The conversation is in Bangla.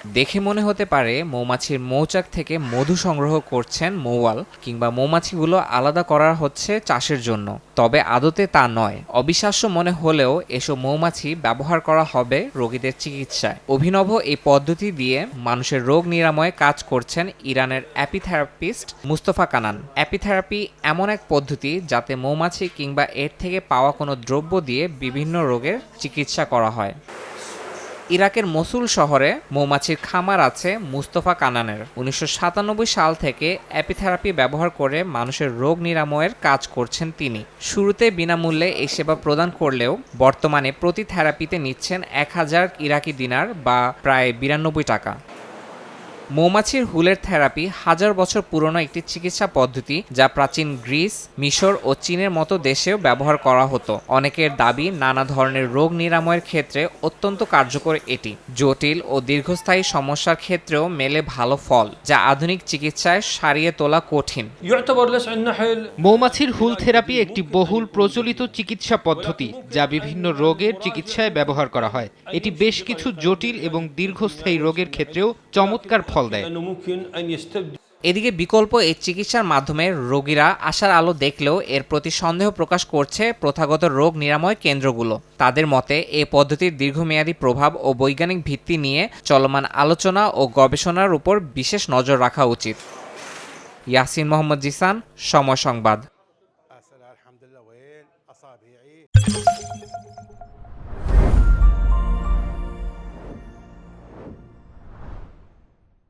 দেখে মনে হতে পারে মৌমাছির মৌচাক থেকে মধু সংগ্রহ করছেন মৌয়াল, কিংবা মৌমাছিগুলো আলাদা করা হচ্ছে চাষের জন্য। তবে আদতে তা নয়। অবিশ্বাস্য মনে হলেও এসব মৌমাছি ব্যবহার করা হবে রোগীদের চিকিৎসায়। অভিনব এই পদ্ধতি দিয়ে মানুষের রোগ নিরাময়ে কাজ করছেন ইরানের অ্যাপিথেরাপিস্ট মুস্তফা কানান। অ্যাপিথেরাপি এমন এক পদ্ধতি যাতে মৌমাছি কিংবা এর থেকে পাওয়া কোনো দ্রব্য দিয়ে বিভিন্ন রোগের চিকিৎসা করা হয়। ইরাকের মসুল শহরে মৌমাছির খামার আছে মুস্তফা কানানের। ১৯৯৭ সাল থেকে অ্যাপিথেরাপি ব্যবহার করে মানুষের রোগ নিরাময়ের কাজ করছেন তিনি। শুরুতে বিনামূল্যে এই সেবা প্রদান করলেও বর্তমানে প্রতি থেরাপিতে নিচ্ছেন ১,০০০ ইরাকি দিনার বা প্রায় ৯২ টাকা। মৌমাছির হুলের থেরাপি হাজার বছর পুরনো একটি চিকিৎসা পদ্ধতি, যা প্রাচীন গ্রিস, মিশর ও চীনের মতো দেশেও ব্যবহার করা হতো। অনেকের দাবি, নানা ধরনের রোগ নিরাময়ের ক্ষেত্রে অত্যন্ত কার্যকর এটি। জটিল ও দীর্ঘস্থায়ী সমস্যার ক্ষেত্রেও মেলে ভালো ফল, যা আধুনিক চিকিৎসায় সারিয়ে তোলা কঠিন। মৌমাছির হুল থেরাপি একটি বহুল প্রচলিত চিকিৎসা পদ্ধতি যা বিভিন্ন রোগের চিকিৎসায় ব্যবহার করা হয়। এটি বেশ কিছু জটিল এবং দীর্ঘস্থায়ী রোগের ক্ষেত্রেও চমৎকার ফল দেয়। এদিকে বিকল্প এই চিকিৎসার মাধ্যমে রোগীরা আশার আলো দেখলেও এর প্রতি সন্দেহ প্রকাশ করছে প্রথাগত রোগ নিরাময় কেন্দ্রগুলো। তাদের মতে এই পদ্ধতির দীর্ঘমেয়াদী প্রভাব ও বৈজ্ঞানিক ভিত্তি নিয়ে চলমান আলোচনা ও গবেষণার উপর বিশেষ নজর রাখা উচিত। ইয়াসিন মোহাম্মদ জিসান, সময় সংবাদ।